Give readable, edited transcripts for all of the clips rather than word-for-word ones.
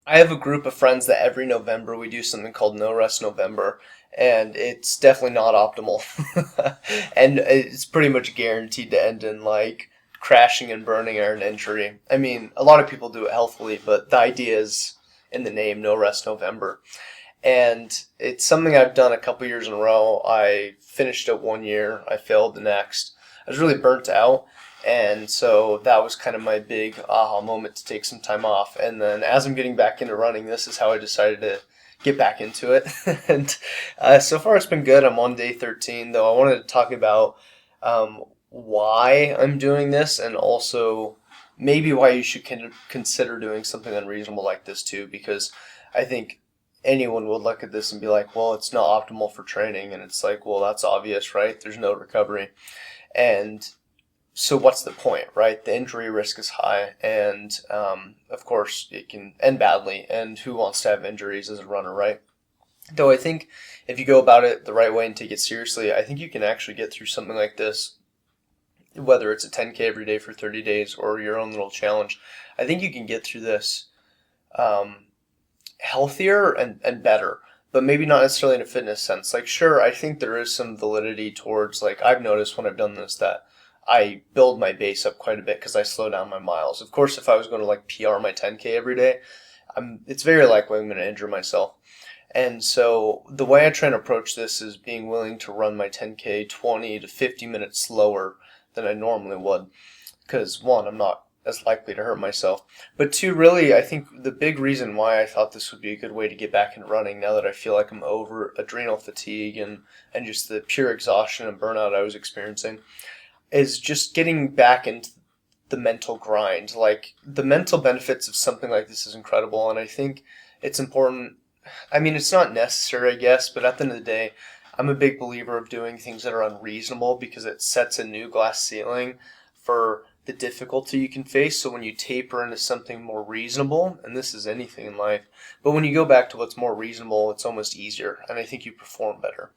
I have a group of friends that every November we do something called No Rest November, and it's definitely not optimal. And it's pretty much guaranteed to end in like crashing and burning or an injury. I mean, a lot of people do it healthily, but the idea is in the name No Rest November. And it's something I've done a couple years in a row. I finished it one year, I failed the next. I was really burnt out, and so that was kind of my big aha moment to take some time off. And then as I'm getting back into running, this is how I decided to get back into it. And so far it's been good. I'm on day 13, though I wanted to talk about why I'm doing this and also maybe why you should consider doing something unreasonable like this too, because I think anyone would look at this and be like, well, it's not optimal for training. And it's like, well, that's obvious, right? There's no recovery. And so what's the point, right? The injury risk is high. And of course, it can end badly. And who wants to have injuries as a runner, right? Though I think if you go about it the right way and take it seriously, I think you can actually get through something like this, whether it's a 10K every day for 30 days or your own little challenge. I think you can get through this um, healthier and better, but maybe not necessarily in a fitness sense. Like, sure, I think there is some validity towards, like, I've noticed when I've done this that I build my base up quite a bit because I slow down my miles. Of course, if I was going to like PR my 10K every day, it's very likely I'm going to injure myself. And so the way I try and approach this is being willing to run my 10K 20 to 50 minutes slower than I normally would. Because one, I'm not as likely to hurt myself. But two, really, I think the big reason why I thought this would be a good way to get back into running now that I feel like I'm over adrenal fatigue and just the pure exhaustion and burnout I was experiencing is just getting back into the mental grind. Like, the mental benefits of something like this is incredible, and I think it's important. I mean, it's not necessary, I guess, but at the end of the day, I'm a big believer of doing things that are unreasonable because it sets a new glass ceiling for the difficulty you can face. So when you taper into something more reasonable, and this is anything in life, but when you go back to what's more reasonable, it's almost easier, and I think you perform better.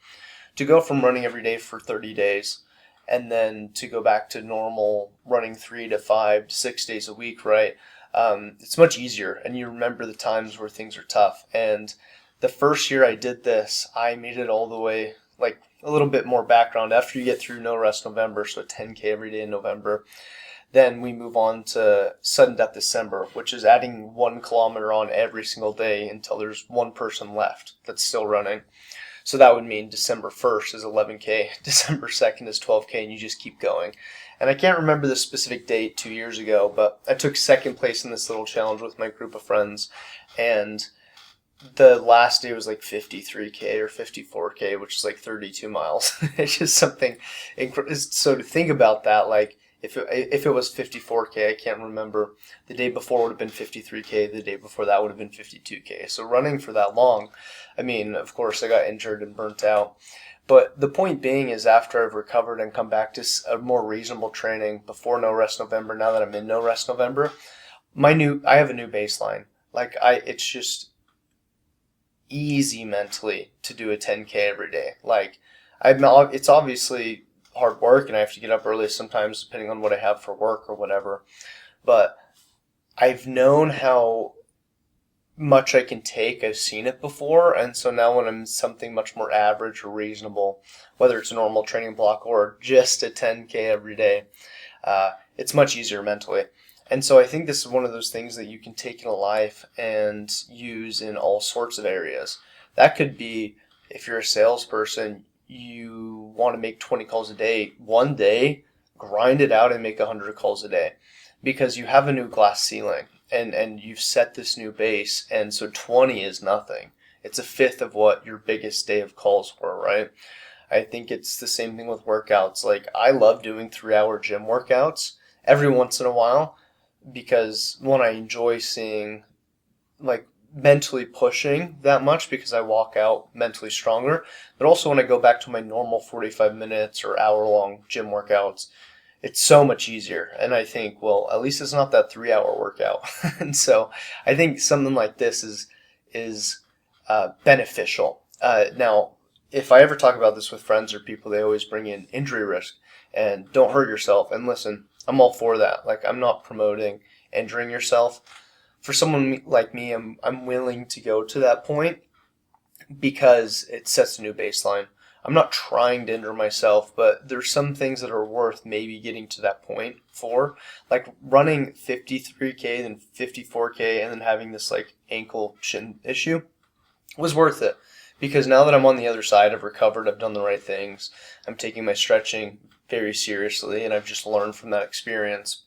To go from running every day for 30 days and then to go back to normal running 3 to 5 to 6 days a week, right? It's much easier, and you remember the times where things are tough. And the first year I did this, I made it all the way, like a little bit more background. After you get through No Rest November, so 10K every day in November, then we move on to Sudden Death December, which is adding 1 kilometer on every single day until there's one person left that's still running. So that would mean December 1st is 11K, December 2nd is 12K, and you just keep going. And I can't remember the specific date 2 years ago, but I took second place in this little challenge with my group of friends, and the last day was like 53K or 54K, which is like 32 miles. It's just something so to think about that, like if it was 54K, I can't remember. The day before would have been 53K. The day before that would have been 52K. So running for that long, I mean, of course, I got injured and burnt out. But the point being is after I've recovered and come back to a more reasonable training before No Rest November, now that I'm in No Rest November, I have a new baseline. Like it's just easy mentally to do a 10K every day. Like it's obviously hard work and I have to get up early sometimes depending on what I have for work or whatever. But I've known how much I can take. I've seen it before, and so now when I'm something much more average or reasonable, whether it's a normal training block or just a 10K every day, it's much easier mentally. And so I think this is one of those things that you can take in a life and use in all sorts of areas. That could be if you're a salesperson, you want to make 20 calls a day, one day, grind it out and make 100 calls a day because you have a new glass ceiling and you've set this new base. And so 20 is nothing. It's a fifth of what your biggest day of calls were, right? I think it's the same thing with workouts. Like, I love doing 3-hour gym workouts every once in a while because one, I enjoy seeing like mentally pushing that much because I walk out mentally stronger. But also when I go back to my normal 45 minutes or hour-long gym workouts, it's so much easier. And I think, well, at least it's not that 3-hour workout. And so I think something like this is beneficial. Now, if I ever talk about this with friends or people, they always bring in injury risk and don't hurt yourself. And listen, I'm all for that. Like, I'm not promoting injuring yourself. for someone like me, I'm willing to go to that point because it sets a new baseline. I'm not trying to injure myself, but there's some things that are worth maybe getting to that point for, like running 53K, then 54K, and then having this like ankle shin issue was worth it. Because now that I'm on the other side, I've recovered, I've done the right things, I'm taking my stretching very seriously, and I've just learned from that experience.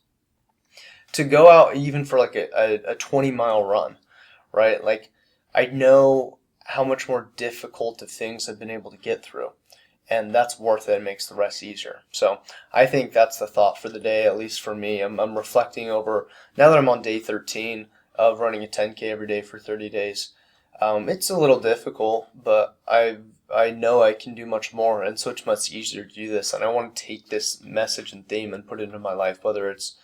To go out even for like a 20-mile run, right? Like, I know how much more difficult of things I've been able to get through. And that's worth it and makes the rest easier. So I think that's the thought for the day, at least for me. I'm reflecting over, now that I'm on day 13 of running a 10K every day for 30 days. It's a little difficult, but I know I can do much more, and so it's much easier to do this. And I want to take this message and theme and put it into my life, whether it's,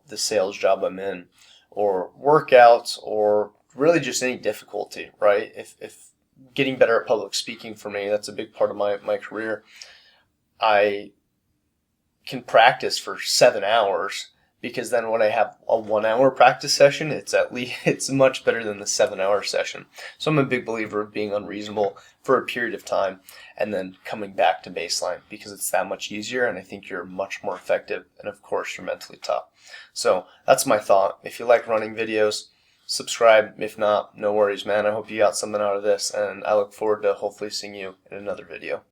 the sales job I'm in, or workouts, or really just any difficulty, right? If getting better at public speaking for me, that's a big part of my career. I can practice for 7 hours, because then when I have a 1 hour practice session, it's much better than the 7 hour session. So I'm a big believer of being unreasonable for a period of time and then coming back to baseline, because it's that much easier, and I think you're much more effective, and of course you're mentally tough. So that's my thought. If you like running videos, subscribe. If not, no worries, man. I hope you got something out of this, and I look forward to hopefully seeing you in another video.